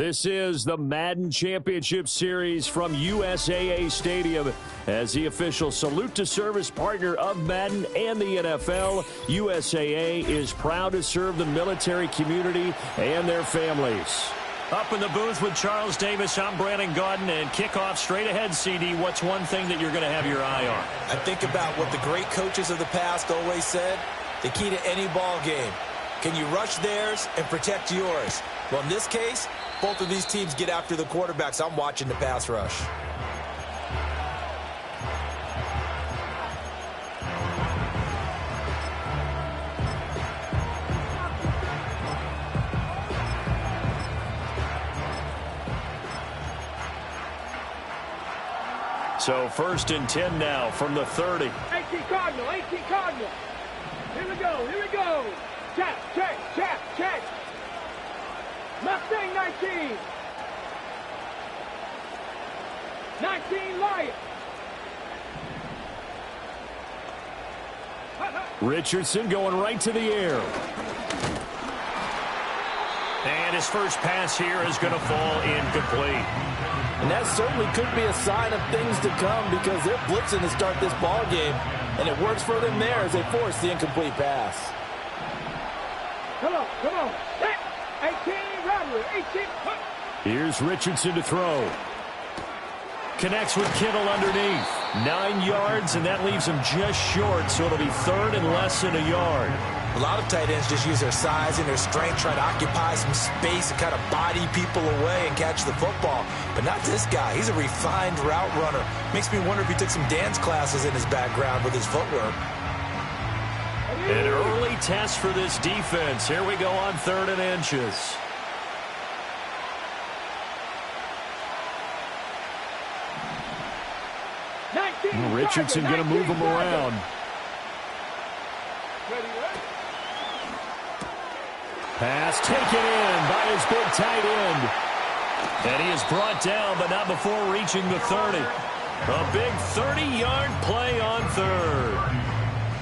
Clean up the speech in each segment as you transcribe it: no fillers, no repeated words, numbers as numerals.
This is the Madden Championship Series from USAA Stadium. As the official salute to service partner of Madden and the NFL, USAA is proud to serve the military community and their families. Up in the booth with Charles Davis, I'm Brandon Gaudin, and kickoff straight ahead, CD. What's one thing that you're going to have your eye on? I think about what the great coaches of the past always said. The key to any ball game. Can you rush theirs and protect yours? Well, in this case, both of these teams get after the quarterbacks. I'm watching the pass rush. So 1st and 10 now from the 30. 18 Cardinal, 18 Cardinal. Here we go, here we go. Check, check, check, check. Mustang 19. 19 Lion. Richardson going right to the air. And his first pass here is going to fall incomplete. And that certainly could be a sign of things to come because they're blitzing to start this ball game, and it works for them there as they force the incomplete pass. Come on, come on. 18, Robert, 18. Here's Richardson to throw. Connects with Kittle underneath. 9 yards, and that leaves him just short, so it'll be 3rd and less than a yard. A lot of tight ends just use their size and their strength, try to occupy some space and kind of body people away and catch the football. But not this guy. He's a refined route runner. Makes me wonder if he took some dance classes in his background with his footwork. An early test for this defense. Here we go on 3rd and inches. Richardson going to move him around. Pass taken in by his big tight end. And he is brought down, but not before reaching the 30. A big 30-yard play on 3rd.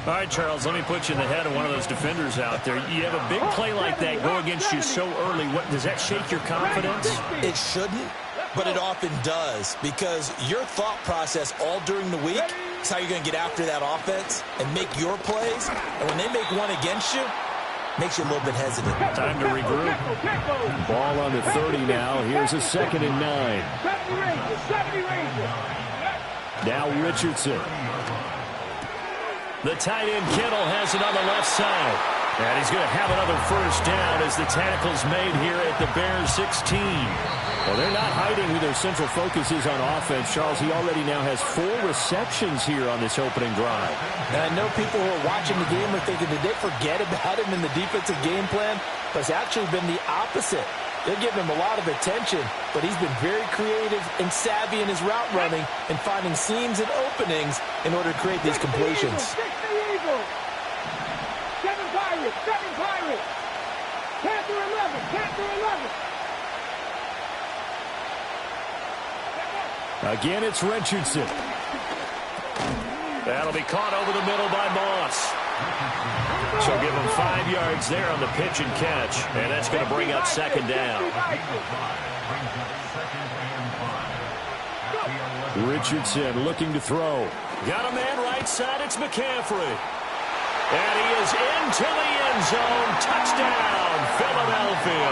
All right, Charles, let me put you in the head of one of those defenders out there. You have a big play like that go against you so early. What, does that shake your confidence? It shouldn't, but it often does because your thought process all during the week is how you're going to get after that offense and make your plays. And when they make one against you, makes you a little bit hesitant. Time to regroup. Ball on the 30 now. Here's a 2nd and 9. Now Richardson. The tight end Kittle has it on the left side. And he's going to have another first down as the tackle's made here at the Bears 16. Well, they're not hiding who their central focus is on offense. Charles, he already now has 4 receptions here on this opening drive. And I know people who are watching the game are thinking, did they forget about him in the defensive game plan? But it's actually been the opposite. They're giving him a lot of attention, but he's been very creative and savvy in his route running and finding seams and openings in order to create these completions. 7 Pirates, 7 Pirates. Panther 11, Panther 11. Again, it's Richardson. That'll be caught over the middle by Moss. She'll give him 5 yards there on the pitch and catch, and that's going to bring up 2nd down. Richardson looking to throw. Got a man right side. It's McCaffrey. And he is into the end zone. Touchdown, Philadelphia.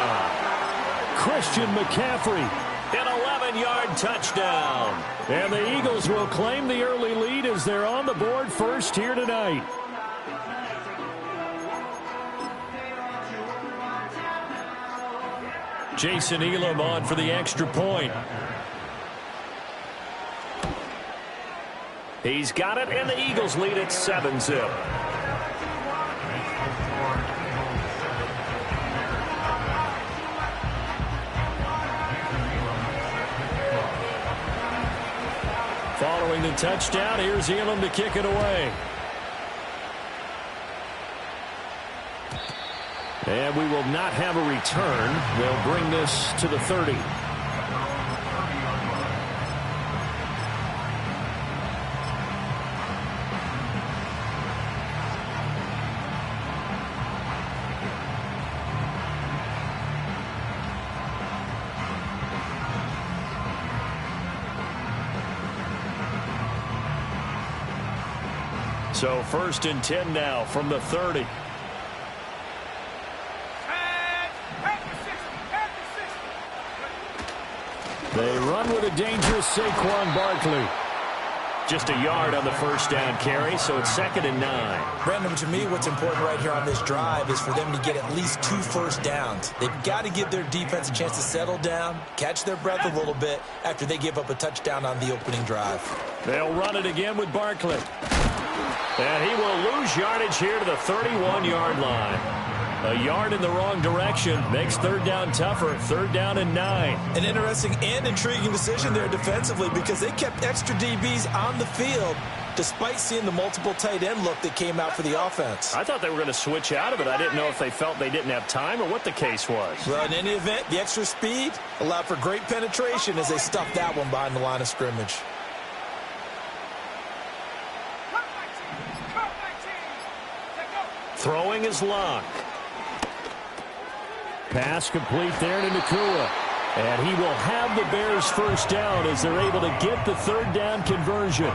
Christian McCaffrey. An 11-yard touchdown. And the Eagles will claim the early lead as they're on the board first here tonight. Jason Elam on for the extra point. He's got it, and the Eagles lead at 7-zip. Following the touchdown, here's Elam to kick it away. And we will not have a return. They'll bring this to the 30. So 1st and 10 now from the 30. They run with a dangerous Saquon Barkley. Just a yard on the 1st down carry, so it's 2nd and 9. Brandon, to me, what's important right here on this drive is for them to get at least 2 first downs. They've got to give their defense a chance to settle down, catch their breath a little bit after they give up a touchdown on the opening drive. They'll run it again with Barkley. And he will lose yardage here to the 31-yard line. A yard in the wrong direction makes 3rd down tougher. 3rd down and 9. An interesting and intriguing decision there defensively because they kept extra DBs on the field despite seeing the multiple tight end look that came out for the offense. I thought they were going to switch out of it. I didn't know if they felt they didn't have time or what the case was. Well, in any event, the extra speed allowed for great penetration as they stuffed that one behind the line of scrimmage. Throwing is Locke. Pass complete there to Nakua. And he will have the Bears 1st down as they're able to get the 3rd down conversion.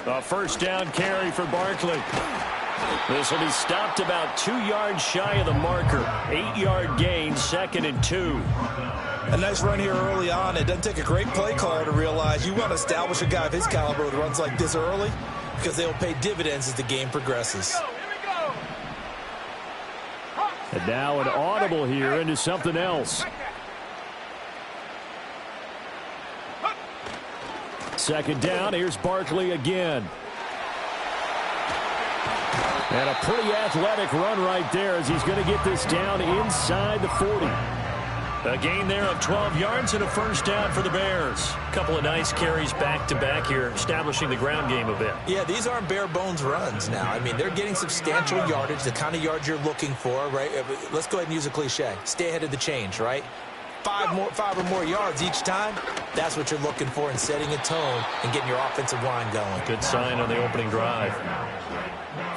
A 1st down carry for Barkley. This will be stopped about 2 yards shy of the marker. 8-yard gain, 2nd and 2. A nice run here early on. It doesn't take a great play caller to realize you want to establish a guy of his caliber with runs like this early because they'll pay dividends as the game progresses. And now an audible here into something else. 2nd down. Here's Barkley again. And a pretty athletic run right there as he's going to get this down inside the 40. A gain there of 12 yards and a 1st down for the Bears. A couple of nice carries back-to-back here, establishing the ground game a bit. Yeah, these aren't bare-bones runs now. I mean, they're getting substantial yardage, the kind of yards you're looking for, right? Let's go ahead and use a cliche. Stay ahead of the change, right? 5 or more yards each time, that's what you're looking for in setting a tone and getting your offensive line going. Good sign on the opening drive.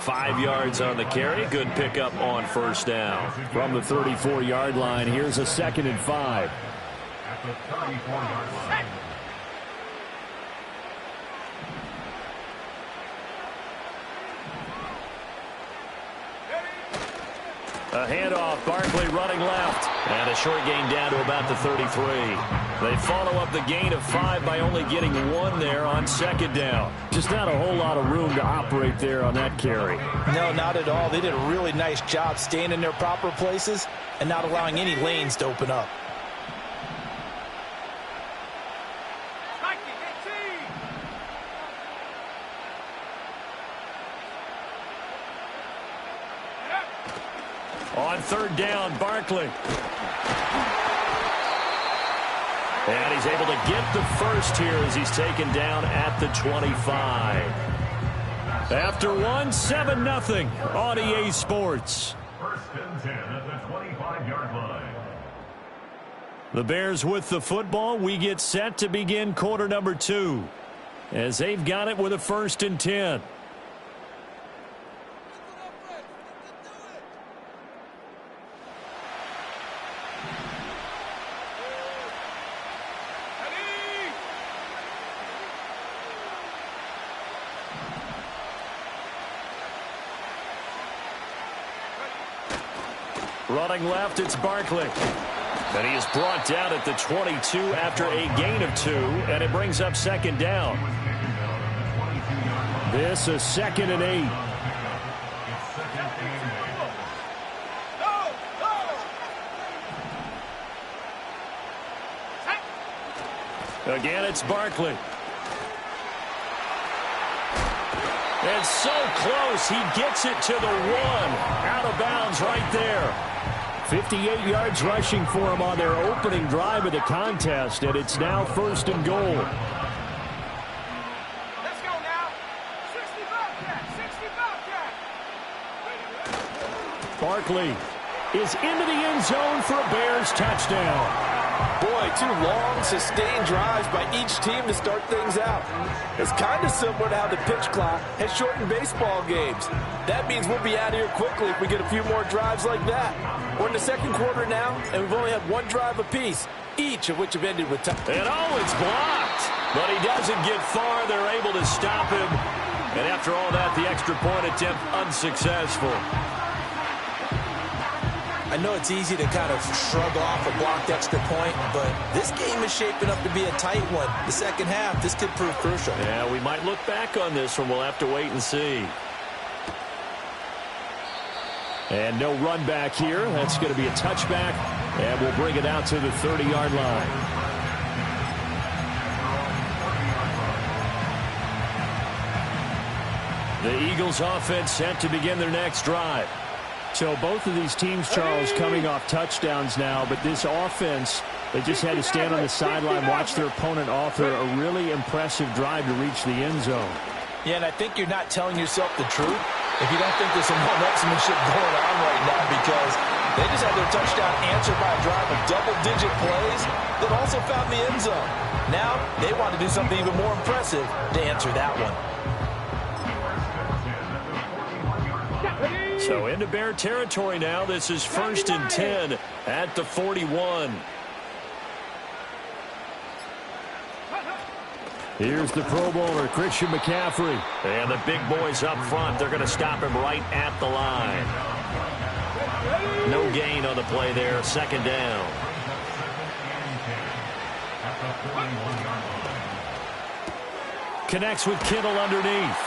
5 yards on the carry. Good pickup on 1st down. From the 34-yard line, here's a 2nd and 5. At the 34-yard line. A handoff, Barkley running left. And a short gain down to about the 33. They follow up the gain of 5 by only getting 1 there on 2nd down. Just not a whole lot of room to operate there on that carry. No, not at all. They did a really nice job staying in their proper places and not allowing any lanes to open up. On 3rd down, Barkley. And he's able to get the 1st here as he's taken down at the 25. After 7-0 on EA Sports. 1st and 10 at the 25-yard line. The Bears with the football. We get set to begin quarter number 2 as they've got it with a 1st and 10. Running left, it's Barkley. And he is brought down at the 22 after a gain of 2, and it brings up 2nd down. This is 2nd and 8. Again, it's Barkley. And so close, he gets it to the 1. Out of bounds right there. 58 yards rushing for him on their opening drive of the contest, and it's now 1st and goal. Let's go now. 60 Bobcat. Barkley is into the end zone for a Bears touchdown. Boy, 2 long, sustained drives by each team to start things out. It's kind of similar to how the pitch clock has shortened baseball games. That means we'll be out of here quickly if we get a few more drives like that. We're in the second quarter now, and we've only had 1 drive apiece, each of which have ended with time. And it's blocked. But he doesn't get far. They're able to stop him. And after all that, the extra point attempt unsuccessful. I know it's easy to kind of shrug off a blocked extra point, but this game is shaping up to be a tight one. The second half, this could prove crucial. Yeah, we might look back on this one. We'll have to wait and see. And no run back here. That's going to be a touchback, and we'll bring it out to the 30-yard line. The Eagles offense set to begin their next drive. So both of these teams, Charles, coming off touchdowns now, but this offense, they just had to stand on the sideline, watch their opponent author a really impressive drive to reach the end zone. Yeah, and I think you're not telling yourself the truth if you don't think there's some one-upsmanship going on right now, because they just had their touchdown answered by a drive of double-digit plays that also found the end zone. Now they want to do something even more impressive to answer that one. So into Bear territory now. This is 1st and 10 at the 41. Here's the Pro Bowler, Christian McCaffrey. And the big boys up front, they're going to stop him right at the line. No gain on the play there, 2nd down. Connects with Kittle underneath.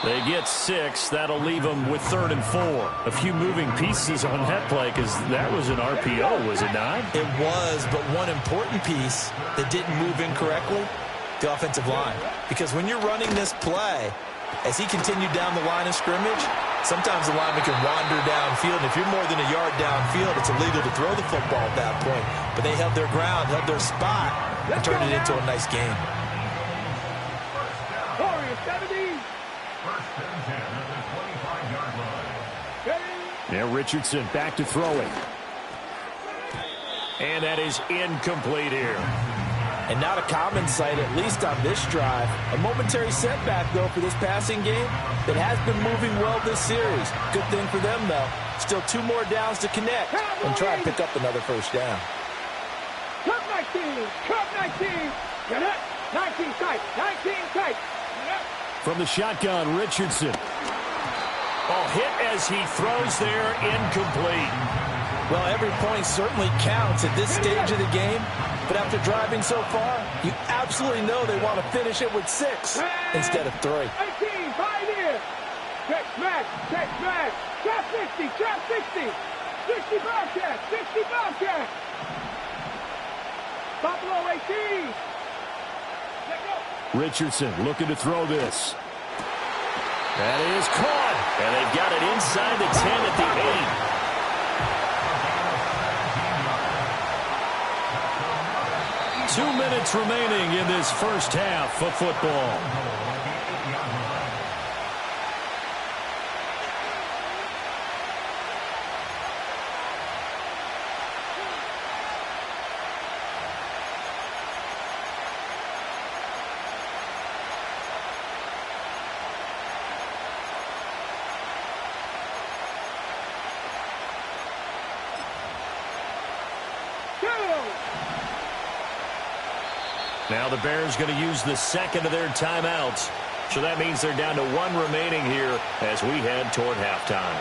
They get 6. That'll leave them with 3rd and 4. A few moving pieces on that play, because that was an RPO, was it not? It was, but one important piece that didn't move incorrectly, the offensive line. Because when you're running this play, as he continued down the line of scrimmage, sometimes the lineman can wander downfield. And if you're more than a yard downfield, it's illegal to throw the football at that point. But they held their ground, held their spot, and turned it into a nice game. Warriors 70. Now Richardson back to throwing. And that is incomplete here. And not a common sight, at least on this drive. A momentary setback, though, for this passing game that has been moving well this series. Good thing for them, though. Still 2 more downs to connect and try and pick up another 1st down. Cup 19. Cup 19. Get it. 19 tight. 19 tight. From the shotgun, Richardson. Ball hit as he throws there, incomplete. Well, every point certainly counts at this stage of the game. But after driving so far, you absolutely know they want to finish it with 6 instead of 3. 18, 5 here. Check smash, check smash. Trap 60, trap 60. 60 Bobcat, 60 Bobcat. Buffalo 18. Let go. Richardson looking to throw this. That is caught. And they've got it inside the 10 at the 8. 2 minutes remaining in this first half of football. Now the Bears going to use the 2nd of their timeouts. So that means they're down to 1 remaining here as we head toward halftime.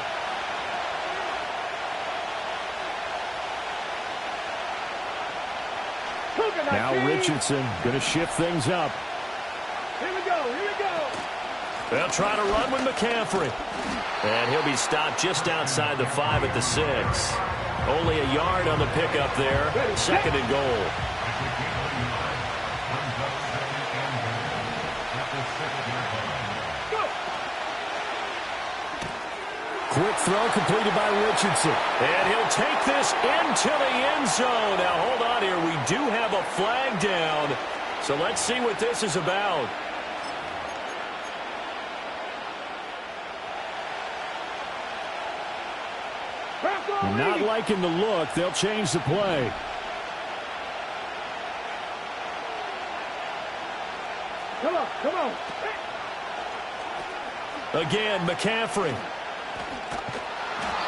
Now Richardson going to shift things up. Here we go, here we go. They'll try to run with McCaffrey. And he'll be stopped just outside the 5 at the 6. Only a yard on the pickup there. 2nd and goal. Quick throw completed by Richardson. And he'll take this into the end zone. Now, hold on here. We do have a flag down. So let's see what this is about. Not liking the look. They'll change the play. Come on, come on. Again, McCaffrey.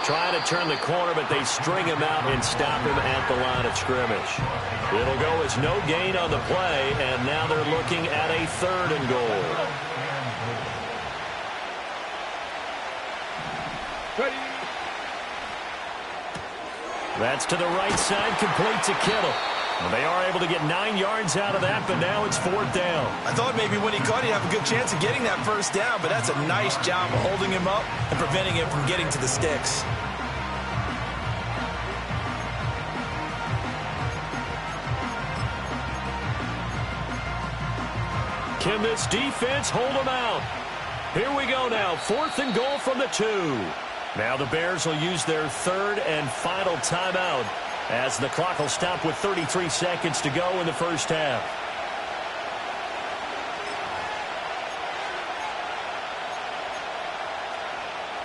Trying to turn the corner, but they string him out and stop him at the line of scrimmage. It'll go as no gain on the play, and now they're looking at a 3rd and goal. Ready. That's to the right side, complete to Kittle. Well, they are able to get 9 yards out of that, but now it's 4th down. I thought maybe when he caught, he'd have a good chance of getting that 1st down, but that's a nice job of holding him up and preventing him from getting to the sticks. Can this defense hold them out? Here we go now, 4th and goal from the 2. Now the Bears will use their 3rd and final timeout, as the clock will stop with 33 seconds to go in the first half.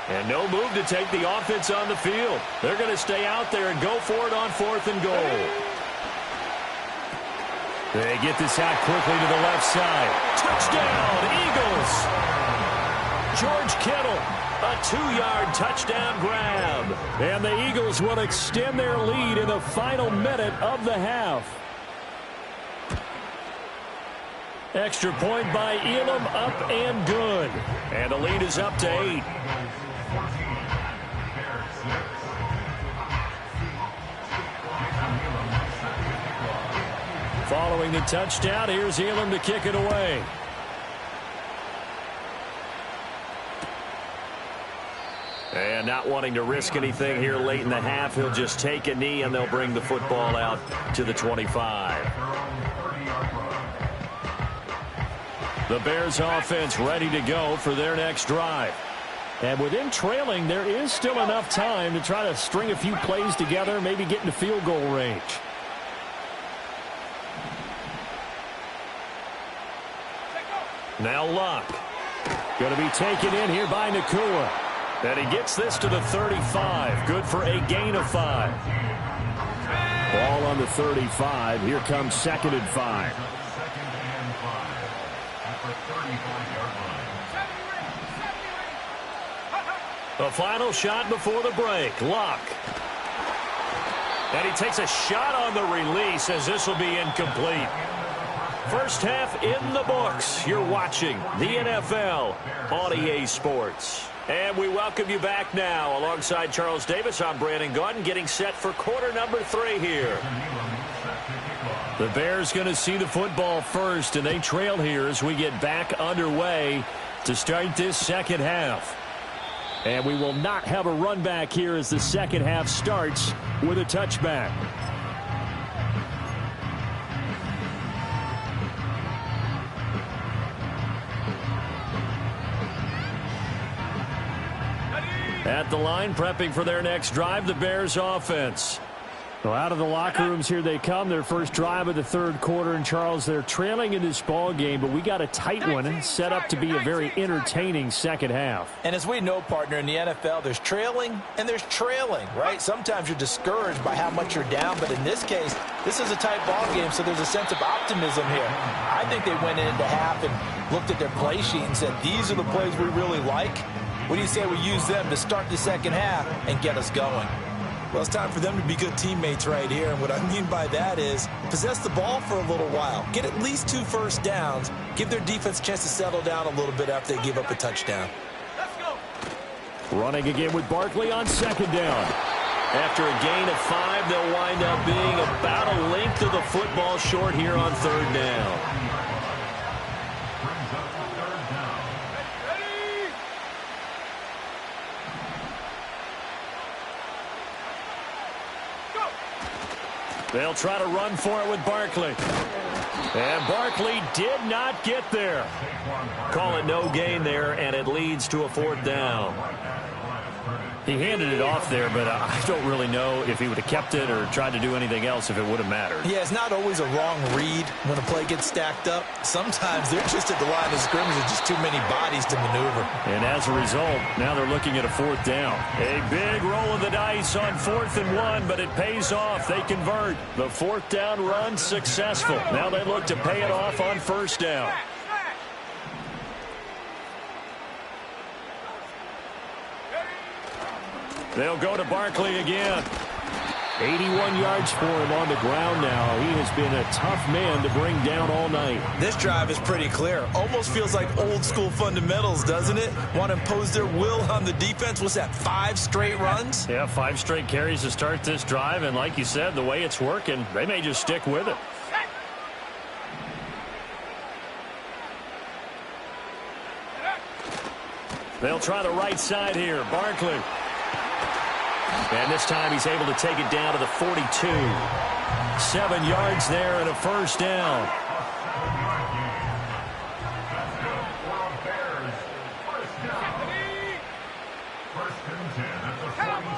And no move to take the offense on the field. They're going to stay out there and go for it on 4th and goal. They get this out quickly to the left side. Touchdown, Eagles! George Kittle, a 2-yard touchdown grab. And the Eagles will extend their lead in the final minute of the half. Extra point by Elam, up and good. And the lead is up to 8. Following the touchdown, here's Elam to kick it away. And not wanting to risk anything here late in the half, he'll just take a knee and they'll bring the football out to the 25. The Bears offense ready to go for their next drive. And with them trailing, there is still enough time to try to string a few plays together, maybe get into field goal range. Now Luck. Going to be taken in here by Nakua. And he gets this to the 35. Good for a gain of 5. Ball on the 35. Here comes 2nd and 5. The final shot before the break. Luck. And he takes a shot on the release as this will be incomplete. First half in the books. You're watching the NFL on EA Sports. And we welcome you back now. Alongside Charles Davis, I'm Brandon Gaudin, getting set for quarter number 3 here. The Bears going to see the football first, and they trail here as we get back underway to start this second half. And we will not have a run back here as the second half starts with a touchback. At the line, prepping for their next drive, the Bears offense. Well, out of the locker rooms here they come. Their first drive of the 3rd quarter. And, Charles, they're trailing in this ball game, but we got a tight one set up to be a very entertaining second half. And as we know, partner, in the NFL, there's trailing and there's trailing, right? Sometimes you're discouraged by how much you're down, but in this case, this is a tight ball game, so there's a sense of optimism here. I think they went into half and looked at their play sheet and said, these are the plays we really like. What do you say we use them to start the second half and get us going? Well, it's time for them to be good teammates right here. And what I mean by that is possess the ball for a little while. Get at least 2 first downs. Give their defense a chance to settle down a little bit after they give up a touchdown. Let's go. Running again with Barkley on 2nd down. After a gain of 5, they'll wind up being about a length of the football short here on 3rd down. They'll try to run for it with Barkley. And Barkley did not get there. Call it no gain there, and it leads to a 4th down. He handed it off there, but I don't really know if he would have kept it or tried to do anything else if it would have mattered. Yeah, it's not always a wrong read when a play gets stacked up. Sometimes they're just at the line of scrimmage with just too many bodies to maneuver. And as a result, now they're looking at a 4th down. A big roll of the dice on 4th and 1, but it pays off. They convert. The 4th down run successful. Now they look to pay it off on 1st down. They'll go to Barkley again. 81 yards for him on the ground now. He has been a tough man to bring down all night. This drive is pretty clear. Almost feels like old school fundamentals, doesn't it? Want to impose their will on the defense. What's that, 5 straight runs? Yeah, 5 straight carries to start this drive. And like you said, the way it's working, they may just stick with it. They'll try the right side here. Barkley. And this time he's able to take it down to the 42. 7 yards there and a first down.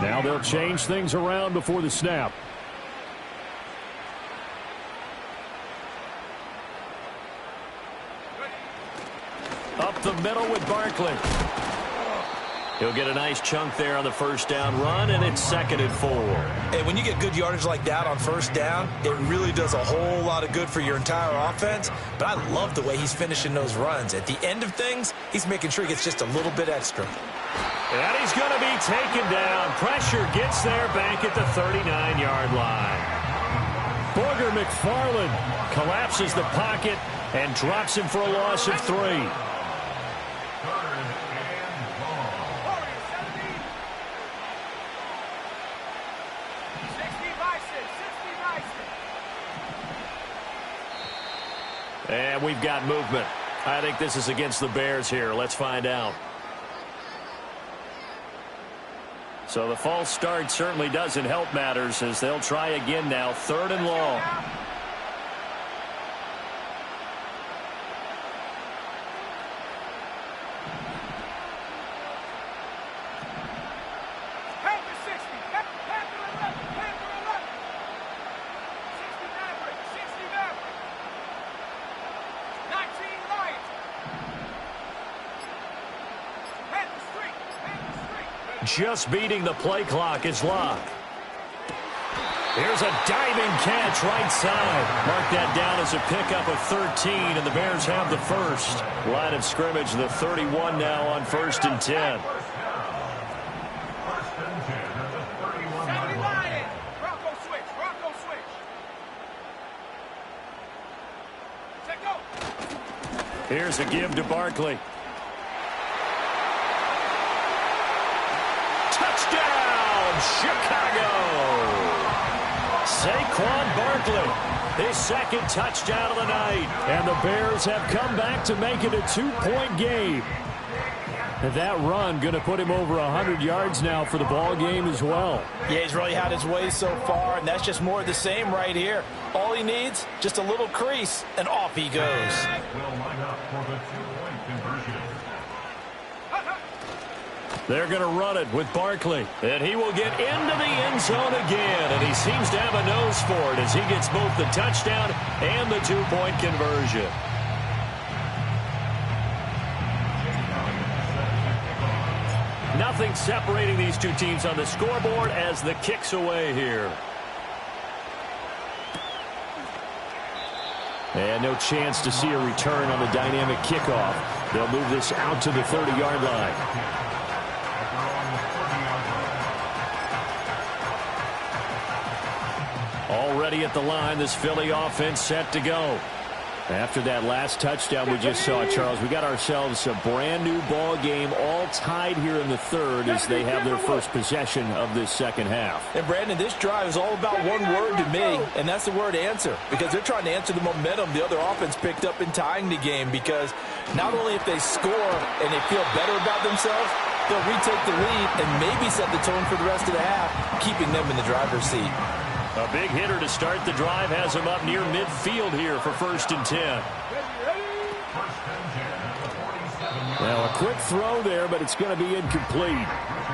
Now they'll change things around before the snap. Up the middle with Barkley. He'll get a nice chunk there on the first down run, and it's 2nd and 4. And when you get good yardage like that on first down, it really does a whole lot of good for your entire offense. But I love the way he's finishing those runs. At the end of things, he's making sure he gets just a little bit extra. And he's going to be taken down. Pressure gets there back at the 39-yard line. Booger McFarland collapses the pocket and drops him for a loss of 3. And we've got movement. I think this is against the Bears here. Let's find out. So the false start certainly doesn't help matters as they'll try again now. 3rd and long. Just beating the play clock is Locke. Here's a diving catch right side. Mark that down as a pickup of 13, and the Bears have the first. Line of scrimmage, the 31 now on 1st and 10. Here's a give to Barkley. Touchdown, Chicago! Saquon Barkley, his 2nd touchdown of the night. And the Bears have come back to make it a 2-point game. And that run going to put him over 100 yards now for the ball game as well. Yeah, he's really had his way so far, and that's just more of the same right here. All he needs, just a little crease, and off he goes. Will line up for the 2-point conversion. They're going to run it with Barkley. And he will get into the end zone again. And he seems to have a nose for it as he gets both the touchdown and the 2-point conversion. Nothing separating these two teams on the scoreboard as the kick's away here. And no chance to see a return on the dynamic kickoff. They'll move this out to the 30-yard line. Already at the line, this Philly offense set to go. After that last touchdown we just saw, Charles, we got ourselves a brand new ball game, all tied here in the 3rd as they have their first possession of this 2nd half. And Brandon, this drive is all about one word to me, and that's the word answer, because they're trying to answer the momentum the other offense picked up in tying the game, because not only if they score and they feel better about themselves, they'll retake the lead and maybe set the tone for the rest of the half, keeping them in the driver's seat. A big hitter to start the drive has him up near midfield here for 1st and 10. Now a quick throw there, but it's going to be incomplete.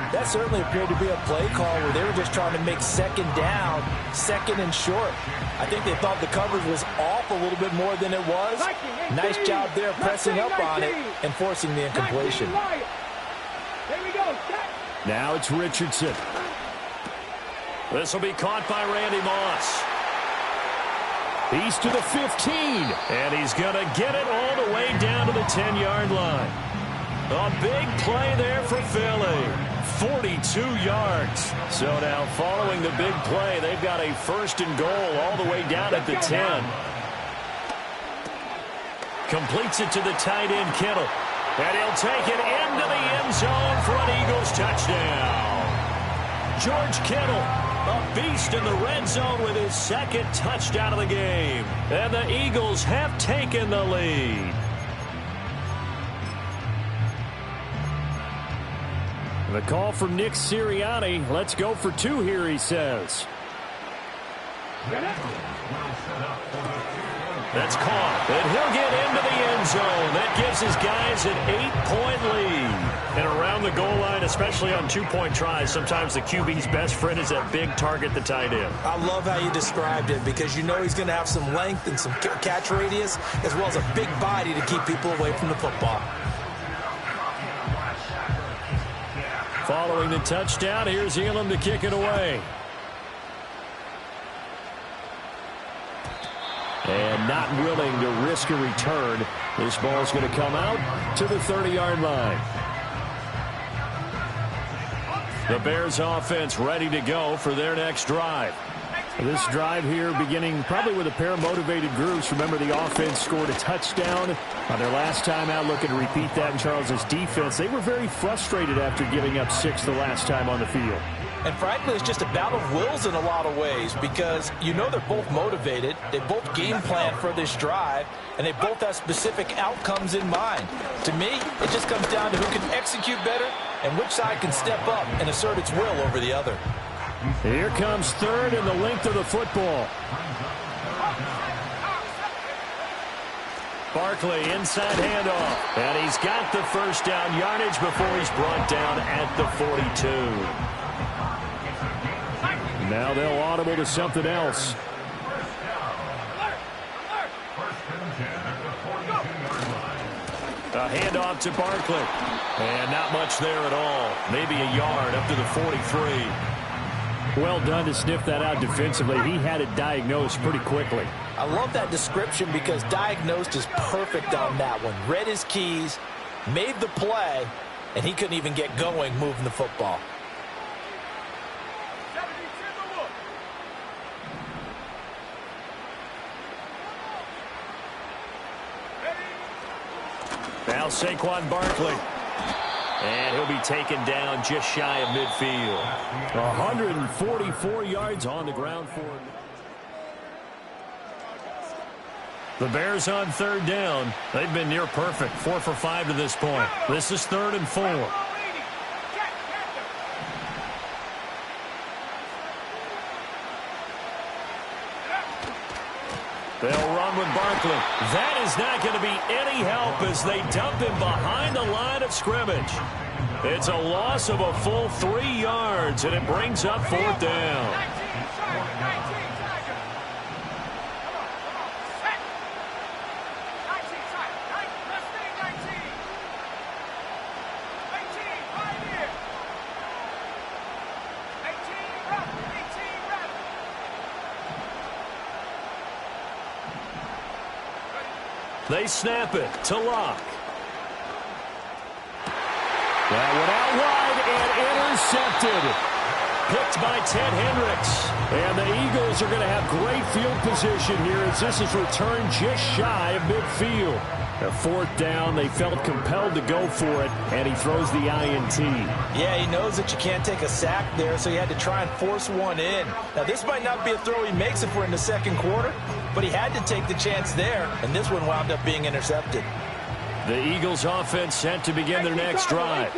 That certainly appeared to be a play call where they were just trying to make 2nd down, 2nd and short. I think they thought the coverage was off a little bit more than it was. Nice job there pressing up on it and forcing the incompletion. Now it's Richardson. This will be caught by Randy Moss. He's to the 15, and he's going to get it all the way down to the 10-yard line. A big play there for Philly. 42 yards. So now following the big play, they've got a 1st and goal all the way down at the 10. Completes it to the tight end, Kittle. And he'll take it into the end zone for an Eagles touchdown. George Kittle, a beast in the red zone with his 2nd touchdown of the game. And the Eagles have taken the lead. The call from Nick Sirianni. Let's go for 2 here, he says. That's caught. And he'll get into the end zone. That gives his guys an 8-point lead. And around the goal line, especially on 2-point tries, sometimes the QB's best friend is that big target, the tight end. I love how you described it because you know he's going to have some length and some catch radius as well as a big body to keep people away from the football. Following the touchdown, here's Elam to kick it away. And not willing to risk a return. This ball's going to come out to the 30-yard line. The Bears offense ready to go for their next drive. This drive here beginning probably with a pair of motivated groups. Remember, the offense scored a touchdown on their last time out, looking to repeat that in Charles's defense. They were very frustrated after giving up 6 the last time on the field. And frankly, it's just a battle of wills in a lot of ways because you know they're both motivated. They both game plan for this drive, and they both have specific outcomes in mind. To me, it just comes down to who can execute better and which side can step up and assert its will over the other. Here comes 3rd and the length of the football. Barkley inside handoff. And he's got the 1st down yardage before he's brought down at the 42. Now they'll audible to something else. A handoff to Barkley. And not much there at all. Maybe a yard up to the 43. Well done to sniff that out defensively. He had it diagnosed pretty quickly. I love that description because diagnosed is perfect on that one. Read his keys, made the play, and he couldn't even get going moving the football. Now Saquon Barkley. And he'll be taken down just shy of midfield. 144 yards on the ground for him. The Bears on 3rd down. They've been near perfect. 4 for 5 to this point. This is 3rd and 4. They'll run with Barkley. That is not going to be any help as they dump him behind the line of scrimmage. It's a loss of a full 3 yards, and it brings up 4th down. They snap it to Locke. That went out wide and intercepted. Picked by Ted Hendricks. And the Eagles are going to have great field position here as this is returned just shy of midfield. A 4th down, they felt compelled to go for it, and he throws the INT. Yeah, he knows that you can't take a sack there, so he had to try and force one in. Now, this might not be a throw he makes if we're in the 2nd quarter, but he had to take the chance there, and this one wound up being intercepted. The Eagles offense set to begin their next drive.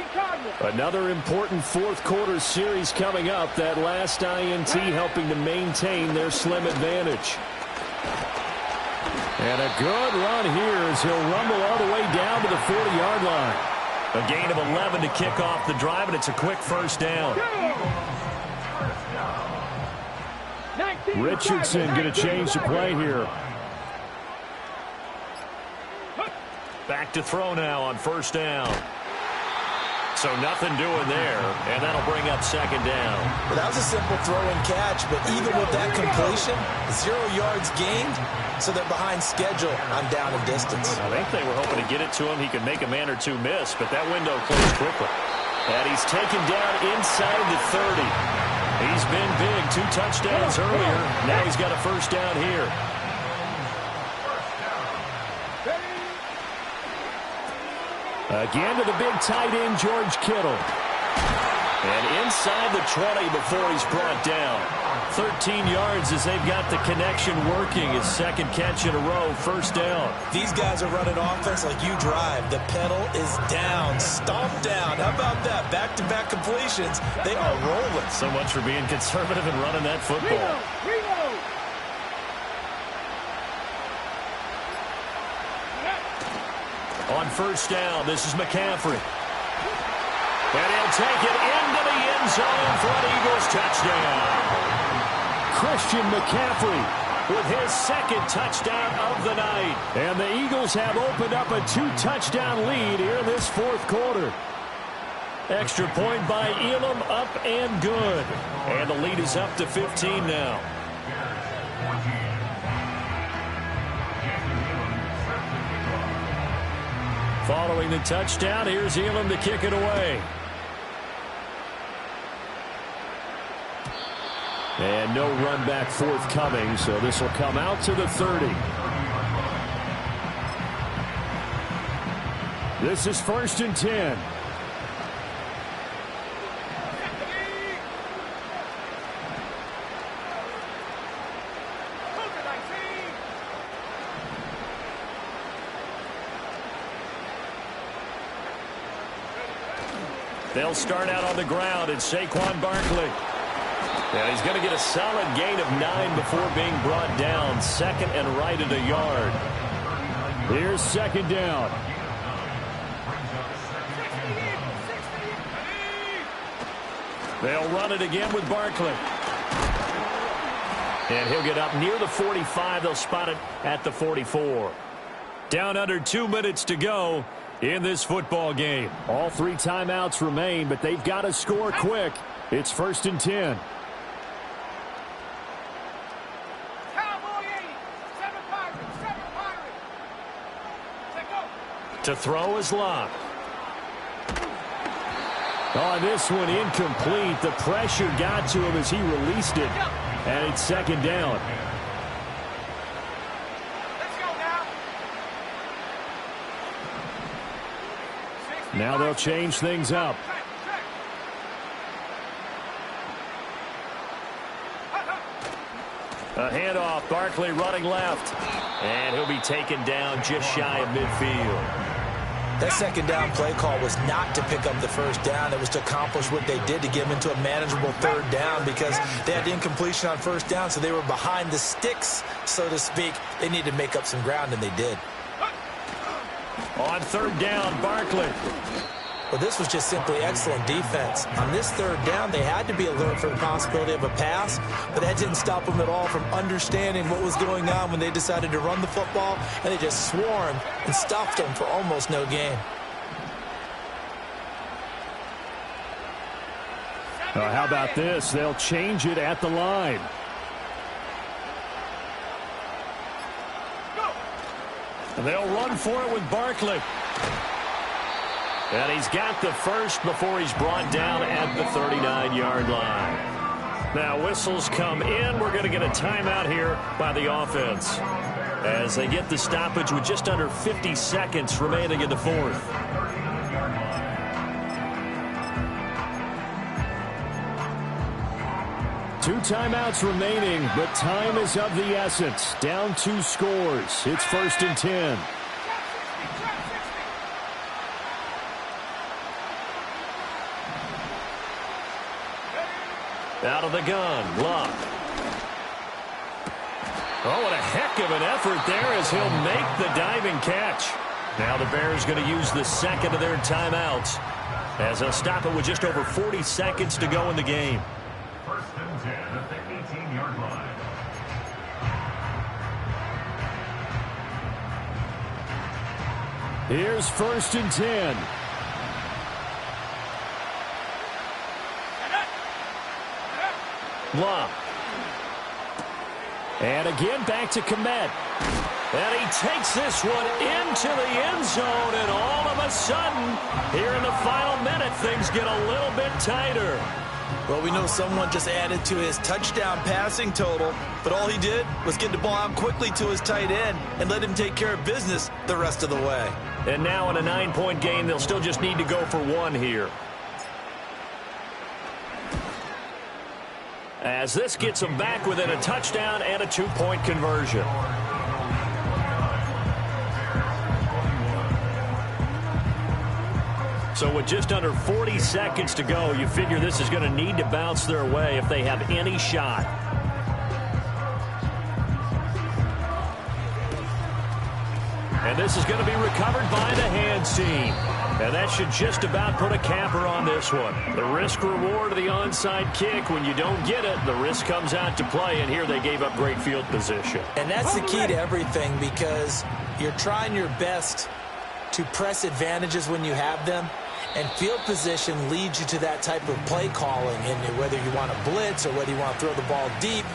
Another important 4th quarter series coming up. That last INT helping to maintain their slim advantage. And a good run here as he'll rumble all the way down to the 40-yard line. A gain of 11 to kick off the drive, and it's a quick 1st down. Richardson going to change the play here. Back to throw now on 1st down. So nothing doing there, and that'll bring up 2nd down. Well, that was a simple throw and catch, but even with that completion, 0 yards gained, so they're behind schedule on down and distance. I think they were hoping to get it to him. He could make a man or two miss, but that window closed quickly. And he's taken down inside the 30. He's been big. 2 touchdowns earlier. Now he's got a first down here. Again to the big tight end, George Kittle. And inside the 20 before he's brought down. 13 yards as they've got the connection working. His second catch in a row, first down. These guys are running offense like you drive. The pedal is down, stomp down. How about that? Back-to-back completions. They are rolling. So much for being conservative and running that football. Reload. On first down, this is McCaffrey. And he'll take it into the end zone for an Eagles touchdown. Christian McCaffrey With his second touchdown of the night. And the Eagles have opened up a 2-touchdown lead here in this fourth quarter. Extra point by Elam, up and good. And the lead is up to 15 now. Following the touchdown, here's Elam to kick it away. And no run back forthcoming, so this will come out to the 30. This is 1st and 10. They'll start out on the ground. It's Saquon Barkley. And he's going to get a solid gain of 9 before being brought down. Second and right at a yard. Here's second down. They'll run it again with Barkley. And he'll get up near the 45. They'll spot it at the 44. Down under 2 minutes to go in this football game. All 3 timeouts remain, but they've got to score quick. It's 1st and 10. To throw is Locke. On this one, incomplete. The pressure got to him as he released it. And it's second down. Let's go now. Now they'll change things up. A handoff. Barkley running left. And he'll be taken down just shy of midfield. That second down play call was not to pick up the first down. It was to accomplish what they did to get them into a manageable third down because they had incompletion on first down, so they were behind the sticks, so to speak. They needed to make up some ground, and they did. On third down, Barkley. Well, this was just simply excellent defense. On this third down, they had to be alert for the possibility of a pass, but that didn't stop them at all from understanding what was going on when they decided to run the football, and they just swarmed and stuffed them for almost no gain. How about this? They'll change it at the line. And they'll run for it with Barkley. And he's got the first before he's brought down at the 39-yard line. Now whistles come in. We're going to get a timeout here by the offense as they get the stoppage with just under 50 seconds remaining in the fourth. Two timeouts remaining, but time is of the essence. Down 2 scores. It's 1st and 10. Out of the gun, Locke. Oh, what a heck of an effort there as he'll make the diving catch. Now the Bears going to use the second of their timeouts as they'll stop it with just over 40 seconds to go in the game. 1st and 10 at the 18-yard line. Here's 1st and 10. Locke. And again, back to Komet. And he takes this one into the end zone, and all of a sudden, here in the final minute, things get a little bit tighter. Well, we know someone just added to his touchdown passing total, but all he did was get the ball out quickly to his tight end and let him take care of business the rest of the way. And now in a 9-point game, they'll still just need to go for one here. As this gets them back within a touchdown and a 2-point conversion. So with just under 40 seconds to go, you figure this is going to need to bounce their way if they have any shot. And this is going to be recovered by the hands team. And that should just about put a capper on this one. The risk-reward of the onside kick, when you don't get it, the risk comes out to play, and here they gave up great field position. And that's the key to everything, because you're trying your best to press advantages when you have them, and field position leads you to that type of play calling, and whether you want to blitz or whether you want to throw the ball deep,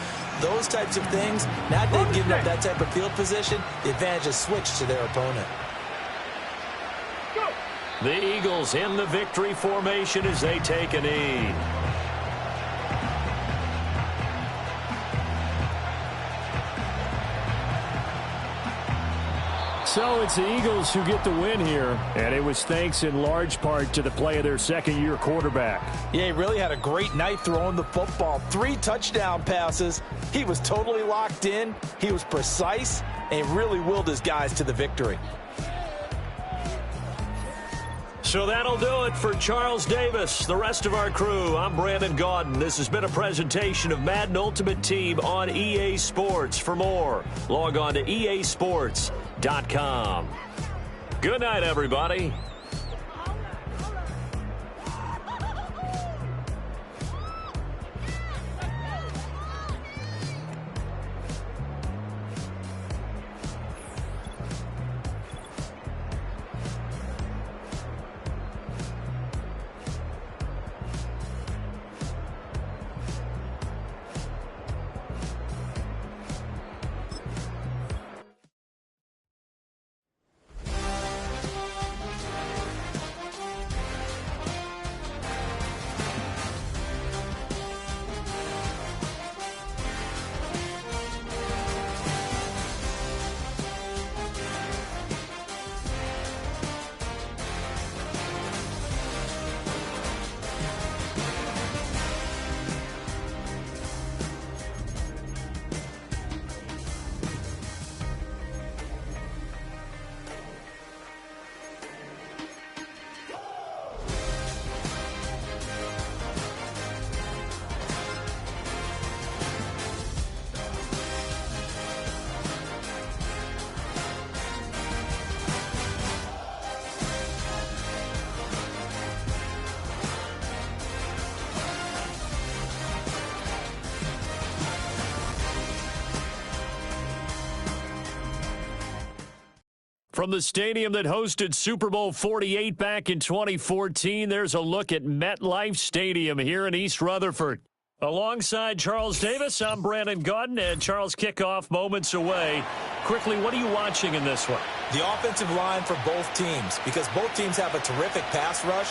those types of things. Now that they've given up that type of field position, the advantage is switched to their opponent. The Eagles in the victory formation as they take a knee. So it's the Eagles who get the win here, and it was thanks in large part to the play of their second-year quarterback. Yeah, he really had a great night throwing the football. 3 touchdown passes. He was totally locked in. He was precise, and he really willed his guys to the victory. So that'll do it for Charles Davis, the rest of our crew. I'm Brandon Gaudin. This has been a presentation of Madden Ultimate Team on EA Sports. For more, log on to easports.com. Good night, everybody. From the stadium that hosted Super Bowl 48 back in 2014, there's a look at MetLife Stadium here in East Rutherford. Alongside Charles Davis, I'm Brandon Gaudin, and Charles, kickoff moments away. Quickly, what are you watching in this one? The offensive line for both teams, because both teams have a terrific pass rush.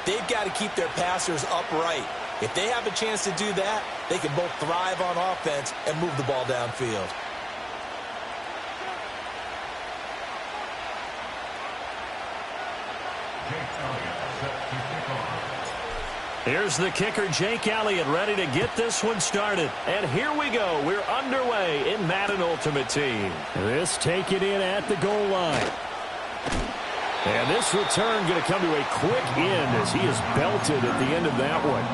They've got to keep their passers upright. If they have a chance to do that, they can both thrive on offense and move the ball downfield. Here's the kicker, Jake Elliott, ready to get this one started. And here we go. We're underway in Madden Ultimate Team. This taken in at the goal line. And this return going to come to a quick end as he is belted at the end of that one.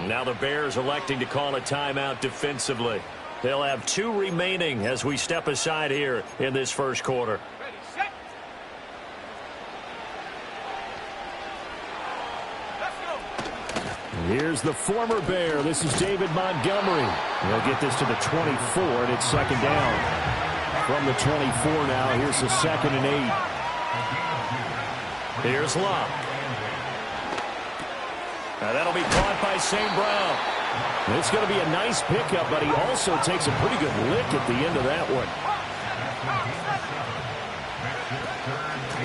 Now the Bears electing to call a timeout defensively. They'll have 2 remaining as we step aside here in this first quarter. Ready, set. Let's go. Here's the former Bear. This is David Montgomery. They'll get this to the 24, and it's second down. From the 24 now, here's the 2nd and 8. Here's Locke. Now that'll be caught by St. Brown. It's going to be a nice pickup, but he also takes a pretty good lick at the end of that one.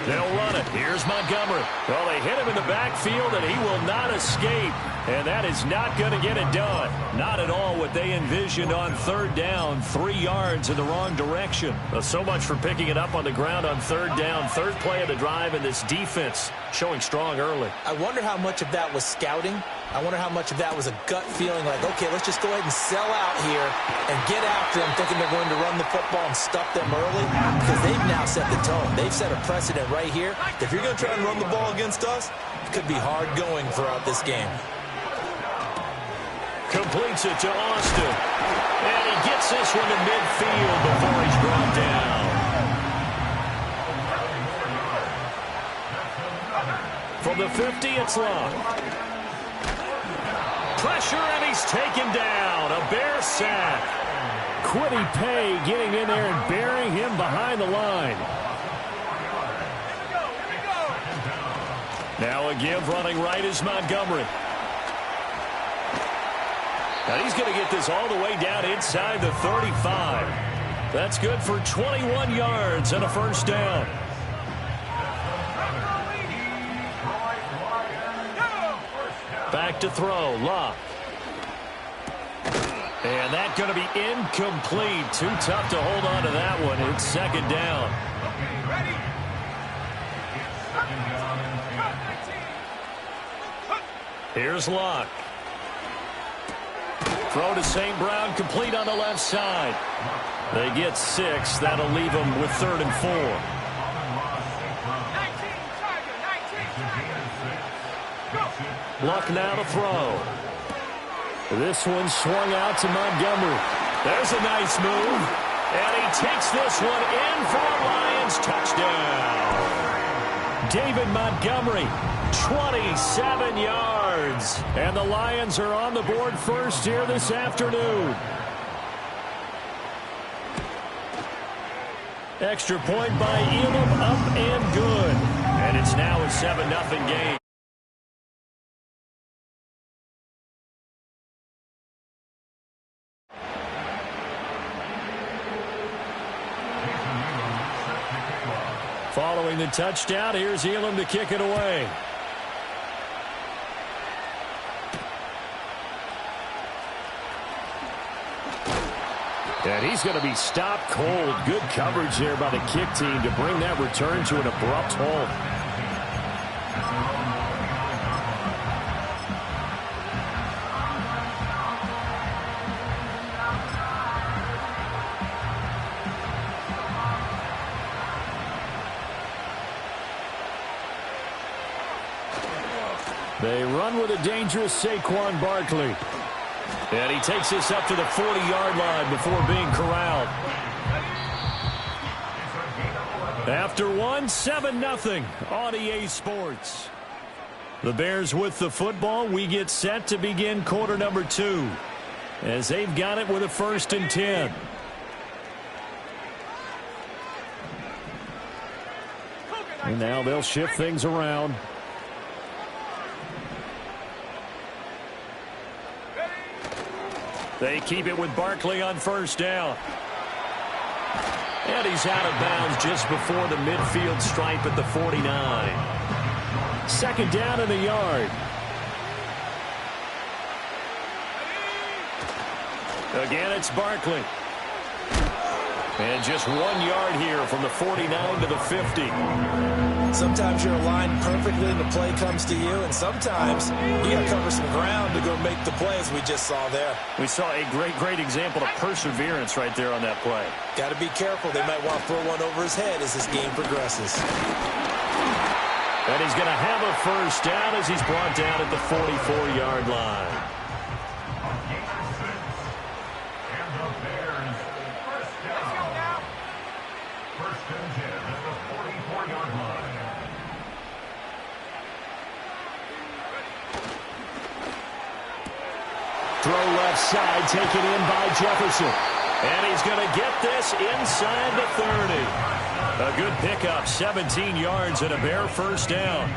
They'll run it. Here's Montgomery. Well, they hit him in the backfield, and he will not escape. And that is not going to get it done. Not at all what they envisioned on 3rd down. 3 yards in the wrong direction. So much for picking it up on the ground on 3rd down. 3rd play of the drive, and this defense showing strong early. I wonder how much of that was scouting. I wonder how much of that was a gut feeling like, okay, let's just go ahead and sell out here and get after them, thinking they're going to run the football and stuff them early, because they've now set the tone. They've set a precedent right here. If you're going to try and run the ball against us, it could be hard going throughout this game. Completes it to Austin. And he gets this one to midfield before he's brought down. From the 50, it's Locke. Pressure, and he's taken down. A Bear sack. Quiddy Pay getting in there and burying him behind the line. Now a give running right is Montgomery. Now he's going to get this all the way down inside the 35. That's good for 21 yards and a 1st down. Back to throw, Locke. And that's going to be incomplete. Too tough to hold on to that one. It's 2nd down. Here's Locke. Throw to St. Brown, complete on the left side. They get 6. That'll leave them with 3rd and 4. Luck now to throw. This one swung out to Montgomery. There's a nice move. And he takes this one in for a Lions touchdown. David Montgomery, 27 yards. And the Lions are on the board first here this afternoon. Extra point by Elam, up and good. And it's now a 7-0 game. Following the touchdown, here's Elam to kick it away. And he's going to be stopped cold. Good coverage there by the kick team to bring that return to an abrupt halt. They run with a dangerous Saquon Barkley. And he takes this up to the 40-yard line before being corralled. After 7-0 on EA Sports. The Bears with the football. We get set to begin quarter number 2. As they've got it with a 1st and 10. And now they'll shift things around. They keep it with Barkley on 1st down. And he's out of bounds just before the midfield stripe at the 49. 2nd down in the yard. Again, it's Barkley. And just 1 yard here from the 49 to the 50. Sometimes you're aligned perfectly and the play comes to you, and sometimes you got to cover some ground to go make the play, as we just saw there. We saw a great example of perseverance right there on that play. Got to be careful. They might want to throw one over his head as this game progresses. And he's going to have a 1st down as he's brought down at the 44-yard line. Throw left side, taken in by Jefferson. And he's going to get this inside the 30. A good pickup, 17 yards and a Bear first down.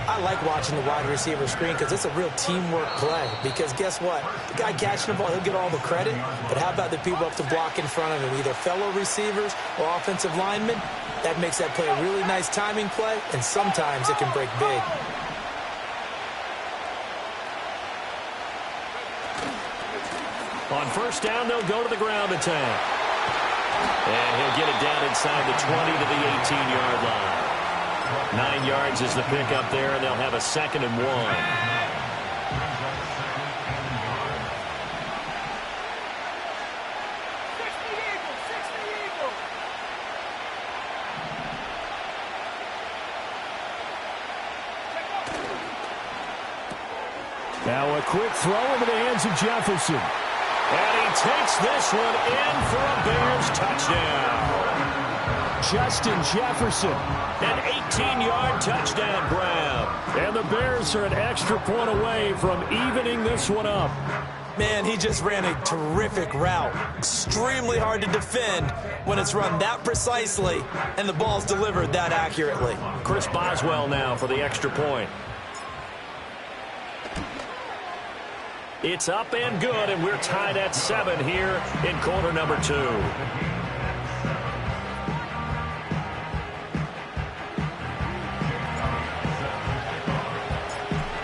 I like watching the wide receiver screen because it's a real teamwork play. Because guess what? The guy catching the ball, he'll get all the credit. But how about the people up to block in front of him, either fellow receivers or offensive linemen? That makes that play a really nice timing play, and sometimes it can break big. On first down, they'll go to the ground attack. And he'll get it down inside the 20 to the 18-yard line. 9 yards is the pickup there, and they'll have a 2nd and 1. Now a quick throw into the hands of Jefferson. And he takes this one in for a Bears touchdown. Justin Jefferson. An 18-yard touchdown grab. And the Bears are an extra point away from evening this one up. Man, he just ran a terrific route. Extremely hard to defend when it's run that precisely and the ball's delivered that accurately. Chris Boswell now for the extra point. It's up and good, and we're tied at 7 here in quarter number 2.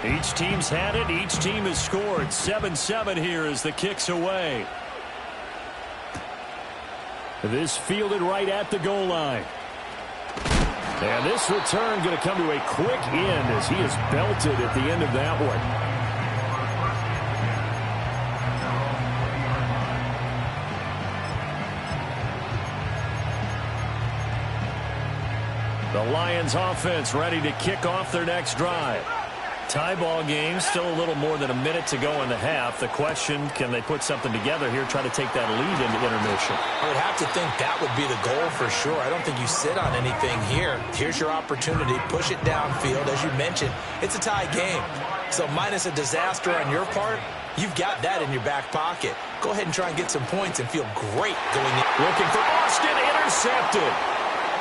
Each team's had it. Each team has scored. 7-7 here as the kick's away. This fielded right at the goal line. And this return going to come to a quick end as he is belted at the end of that one. The Lions offense ready to kick off their next drive. Tie ball game, still a little more than a minute to go in the half. The question, can they put something together here, try to take that lead into intermission? I would have to think that would be the goal for sure. I don't think you sit on anything here. Here's your opportunity. Push it downfield. As you mentioned, it's a tie game. So minus a disaster on your part, you've got that in your back pocket. Go ahead and try and get some points and feel great going in. Looking for Austin, intercepted.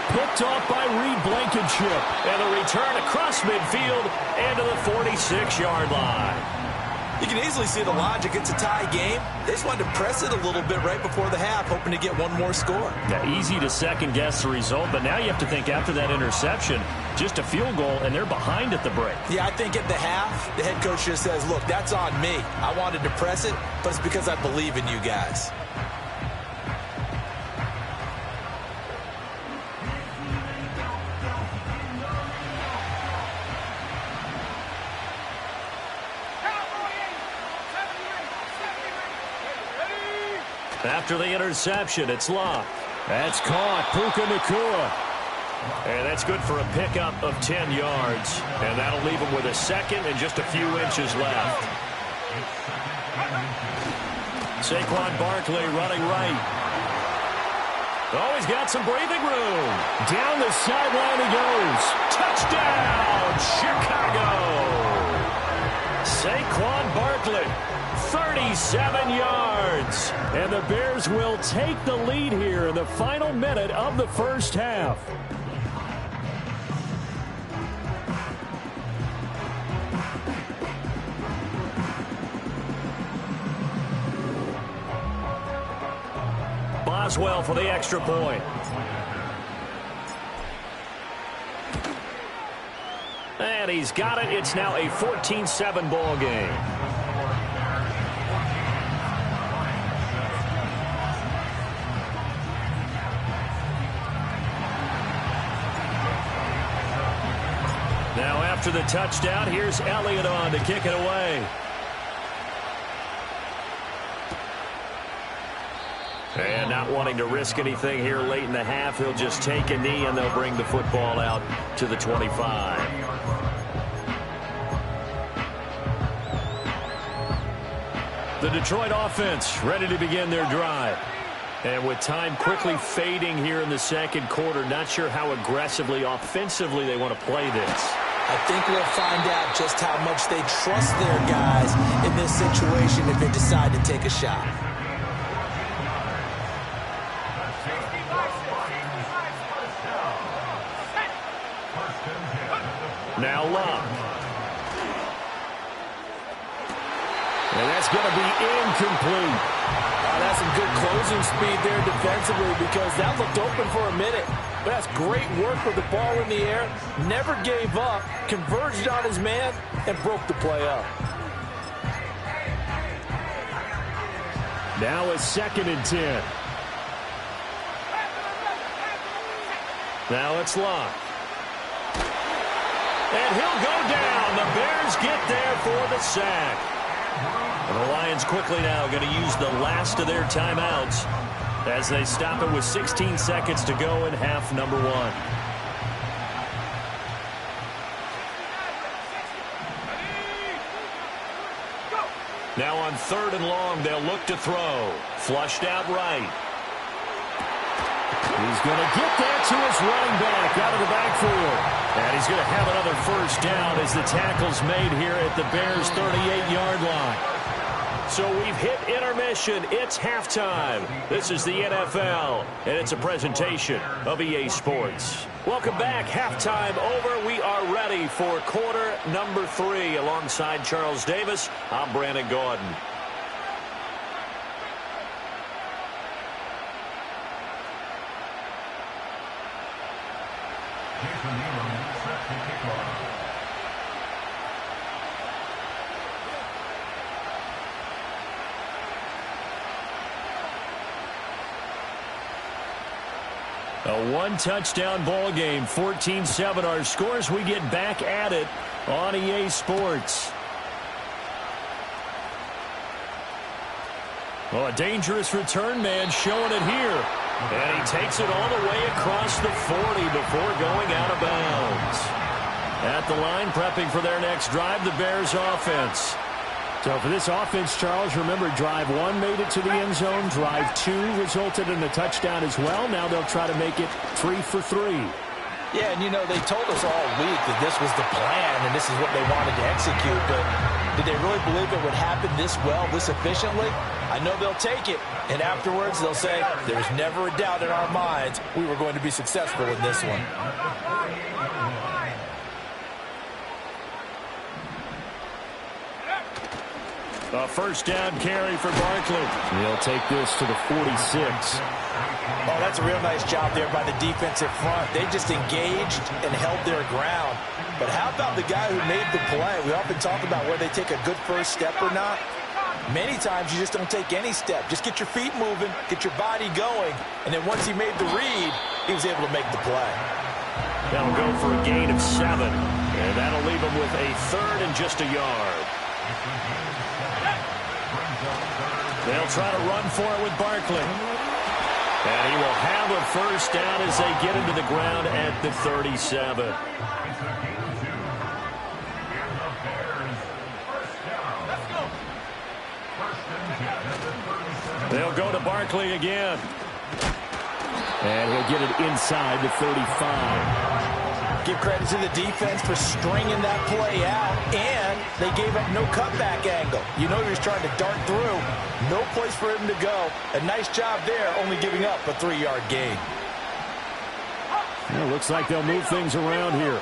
Picked off by Reed Blankenship. And the return across midfield and to the 46-yard line. You can easily see the logic. It's a tie game. They just wanted to press it a little bit right before the half, hoping to get one more score. Yeah, easy to second-guess the result, but now you have to think after that interception, just a field goal, and they're behind at the break. Yeah, I think at the half, the head coach just says, look, that's on me. I wanted to press it, but it's because I believe in you guys. After the interception, it's locked. That's caught. Puka Nacua. And that's good for a pickup of 10 yards. And that'll leave him with a 2nd and just a few inches left. Saquon Barkley running right. Oh, he's got some breathing room. Down the sideline he goes. Touchdown, Chicago. Saquon Barkley. 37 yards. And the Bears will take the lead here in the final minute of the first half. Boswell for the extra point. And he's got it. It's now a 14-7 ball game. Now after the touchdown, here's Elliott on to kick it away. And not wanting to risk anything here late in the half, he'll just take a knee and they'll bring the football out to the 25. The Detroit offense ready to begin their drive. And with time quickly fading here in the second quarter, not sure how aggressively, offensively they want to play this. I think we'll find out just how much they trust their guys in this situation if they decide to take a shot. Now Love. And that's going to be incomplete. That's some good closing speed there defensively because that looked open for a minute. But that's great work with the ball in the air. Never gave up, converged on his man, and broke the play up. Now a 2nd and 10. Now it's Love. And he'll go down. The Bears get there for the sack. And the Lions quickly now going to use the last of their timeouts as they stop it with 16 seconds to go in half number 1. Now on 3rd and long, they'll look to throw. Flushed out right. He's going to get that to his running back out of the backfield. And he's going to have another first down as the tackle's made here at the Bears' 38-yard line. So we've hit intermission. It's halftime. This is the NFL, and it's a presentation of EA Sports. Welcome back. Halftime over. We are ready for quarter number 3. Alongside Charles Davis, I'm Brandon Gordon. A one-touchdown ball game, 14-7 our scores. We get back at it on EA Sports. Oh, a dangerous return man showing it here. And he takes it all the way across the 40 before going out of bounds. At the line, prepping for their next drive, the Bears offense. So for this offense, Charles, remember, drive 1 made it to the end zone. Drive 2 resulted in a touchdown as well. Now they'll try to make it 3 for 3. Yeah, and you know, they told us all week that this was the plan and this is what they wanted to execute. But did they really believe it would happen this well, this efficiently? I know they'll take it. And afterwards, they'll say, there's never a doubt in our minds we were going to be successful in this one. A first down carry for Barkley. He'll take this to the 46. Oh, that's a real nice job there by the defensive front. They just engaged and held their ground. But how about the guy who made the play? We often talk about whether they take a good first step or not. Many times you just don't take any step. Just get your feet moving, get your body going, and then once he made the read, he was able to make the play. That'll go for a gain of 7, and that'll leave him with a 3rd and just a yard. They'll try to run for it with Barkley. And he will have a first down as they get into the ground at the 37. They'll go to Barkley again. And he'll get it inside the 35. Give credit to the defense for stringing that play out, and they gave up no cutback angle. You know he was trying to dart through. No place for him to go. A nice job there, only giving up a 3-yard gain. Well, looks like they'll move things around here.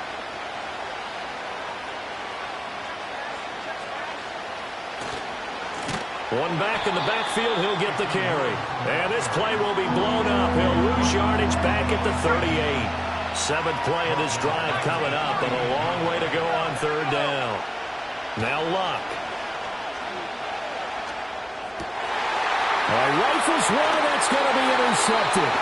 One back in the backfield, he'll get the carry. And this play will be blown up. He'll lose yardage back at the 38. 7th play of this drive coming up, and a long way to go on 3rd down. Now Luck. Rifles one, that's going to be intercepted.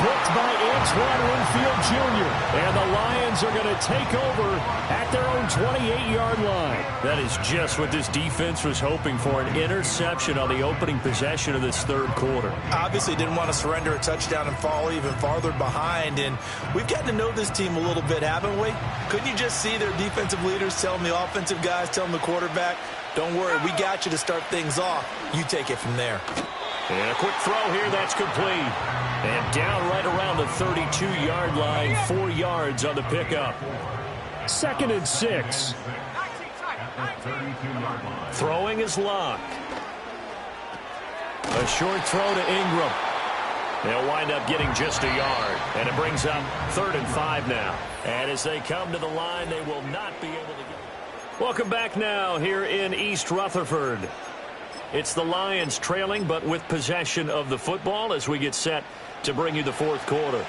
Booked by Antoine Winfield Jr. And the Lions are going to take over at their own 28-yard line. That is just what this defense was hoping for, an interception on the opening possession of this 3rd quarter. Obviously didn't want to surrender a touchdown and fall even farther behind. And we've gotten to know this team a little bit, haven't we? Couldn't you just see their defensive leaders telling the offensive guys, telling the quarterback, don't worry, we got you to start things off. You take it from there. And a quick throw here, that's complete. And down right around the 32-yard line, 4 yards on the pickup. 2nd and 6. Throwing is Locke. A short throw to Ingram. They'll wind up getting just a yard, and it brings up 3rd and 5 now. And as they come to the line, they will not be able to get. Welcome back now here in East Rutherford. It's the Lions trailing, but with possession of the football as we get set to bring you the 4th quarter.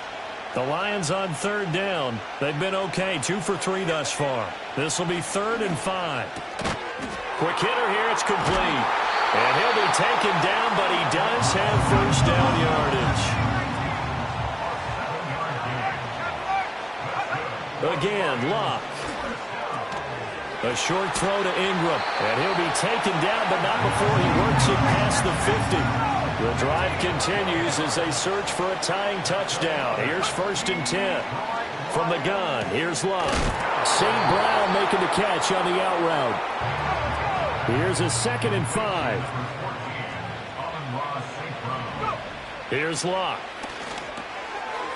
The Lions on 3rd down. They've been okay, 2 for 3 thus far. This will be 3rd and 5. Quick hitter here, it's complete. And he'll be taken down, but he does have 1st down yardage. Again, Locke. A short throw to Ingram. And he'll be taken down, but not before he works it past the 50. The drive continues as they search for a tying touchdown. Here's 1st and 10. From the gun, here's Locke. St. Brown making the catch on the out route. Here's a 2nd and 5. Here's Locke.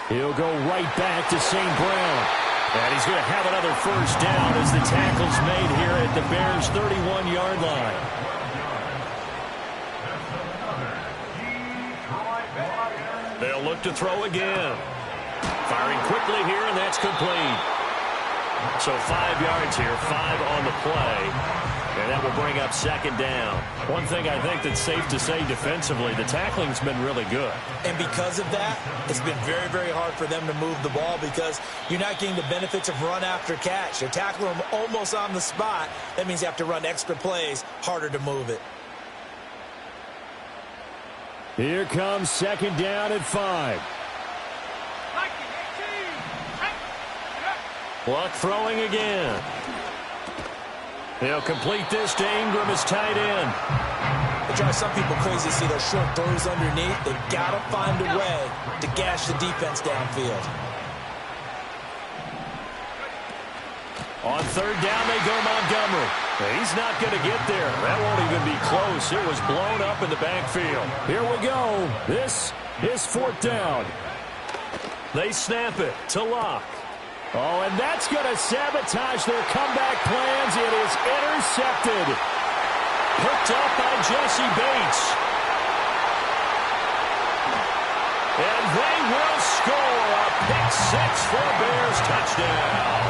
He'll go right back to St. Brown. And he's going to have another 1st down as the tackle's made here at the Bears' 31-yard line. They'll look to throw again. Firing quickly here, and that's complete. So 5 yards here, 5 on the play. And that will bring up 2nd down. One thing I think that's safe to say defensively, the tackling's been really good. And because of that, it's been very, very hard for them to move the ball because you're not getting the benefits of run after catch. You're tackling them almost on the spot. That means you have to run extra plays, harder to move it. Here comes 2nd down at 5. Luck throwing again. They'll complete this to Ingram as tight end. It drives some people crazy to see those short throws underneath. They've got to find a way to gash the defense downfield. On 3rd down, they go Montgomery. He's not going to get there. That won't even be close. It was blown up in the backfield. Here we go. This is 4th down. They snap it to Locke. Oh, and that's going to sabotage their comeback plans. It is intercepted. Picked up by Jesse Bates. And they will score a pick-6 for a Bears touchdown.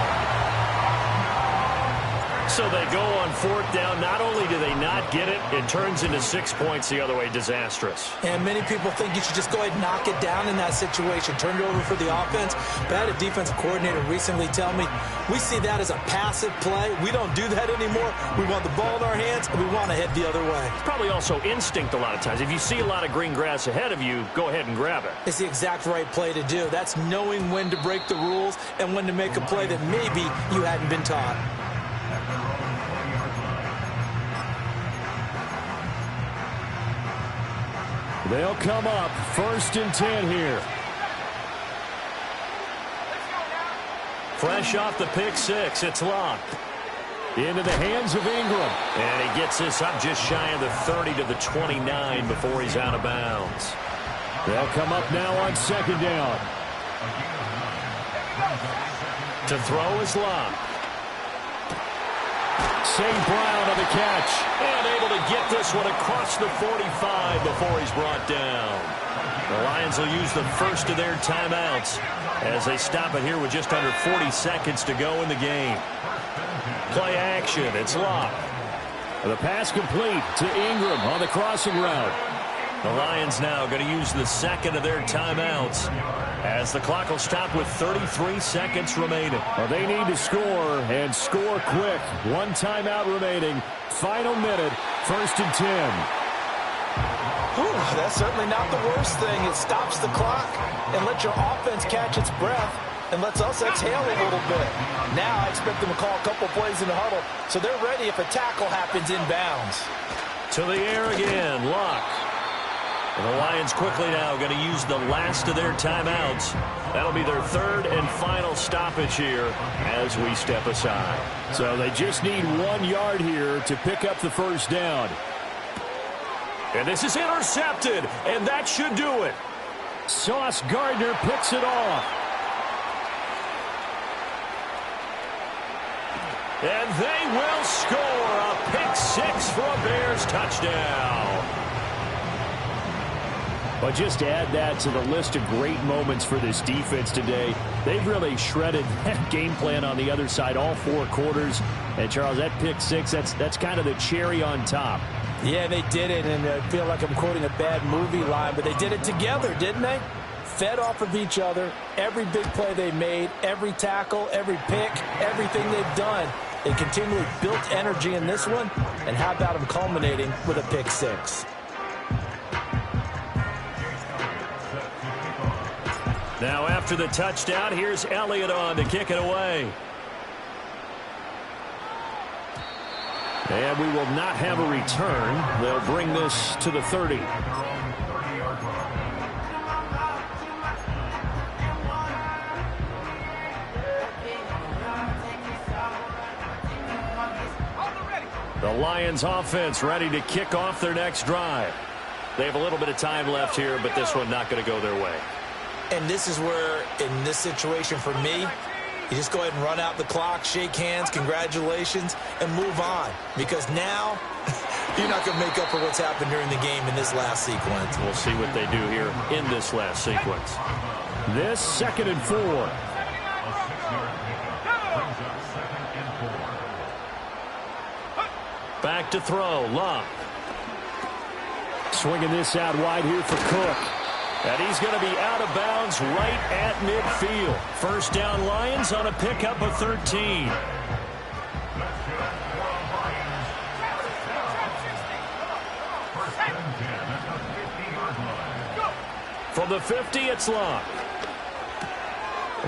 So they go on 4th down. Not only do they not get it, it turns into 6 points the other way. Disastrous. And many people think you should just go ahead and knock it down in that situation. Turn it over for the offense. But I had a defensive coordinator recently tell me, we see that as a passive play. We don't do that anymore. We want the ball in our hands, and we want to head the other way. It's probably also instinct a lot of times. If you see a lot of green grass ahead of you, go ahead and grab it. It's the exact right play to do. That's knowing when to break the rules and when to make a play that maybe you hadn't been taught. They'll come up 1st and 10 here. Fresh off the pick-6, it's Locke. Into the hands of Ingram. And he gets this up just shy of the 30 to the 29 before he's out of bounds. They'll come up now on 2nd down. To throw is Locke. St. Brown on the catch. And able to get this one across the 45 before he's brought down. The Lions will use the first of their timeouts as they stop it here with just under 40 seconds to go in the game. Play action, it's Locke. The pass complete to Ingram on the crossing route. The Lions now going to use the second of their timeouts as the clock will stop with 33 seconds remaining. Well, they need to score and score quick. 1 timeout remaining. Final minute, 1st and 10. Whew, that's certainly not the worst thing. It stops the clock and lets your offense catch its breath and lets us exhale a little bit. Now I expect them to call a couple plays in the huddle so they're ready if a tackle happens inbounds. To the air again, Locke. And the Lions quickly now going to use the last of their timeouts. That'll be their 3rd and final stoppage here as we step aside. So they just need 1 yard here to pick up the 1st down. And this is intercepted, and that should do it. Sauce Gardner picks it off. And they will score a pick six for a Bears touchdown. But just to add that to the list of great moments for this defense today, they've really shredded that game plan on the other side all 4 quarters. And, Charles, that pick six, that's kind of the cherry on top. Yeah, they did it, and I feel like I'm quoting a bad movie line, but they did it together, didn't they? Fed off of each other, every big play they made, every tackle, every pick, everything they've done. They continually built energy in this one, and how about them culminating with a pick six? Now after the touchdown, here's Elliott on to kick it away. And we will not have a return. They'll bring this to the 30. The Lions offense ready to kick off their next drive. They have a little bit of time left here, but this one not going to go their way. And this is where, in this situation for me, you just go ahead and run out the clock, shake hands, congratulations, and move on. Because now, you're not going to make up for what's happened during the game in this last sequence. We'll see what they do here in this last sequence. This 2nd and 4. Back to throw, Love. Swinging this out wide here for Cook. And he's going to be out of bounds right at midfield. First down Lions on a pickup of 13. From the 50, it's Love.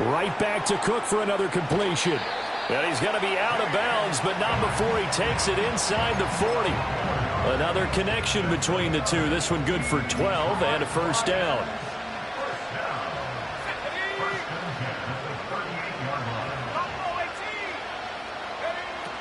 Right back to Cook for another completion. And he's going to be out of bounds, but not before he takes it inside the 40. Another connection between the two. This one good for 12 and a first down.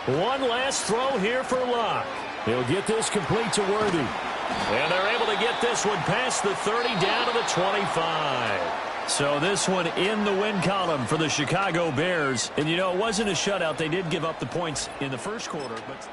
One last throw here for Locke. He'll get this complete to Worthy. And they're able to get this one past the 30 down to the 25. So this one in the win column for the Chicago Bears. And, you know, it wasn't a shutout. They did give up the points in the first quarter, but...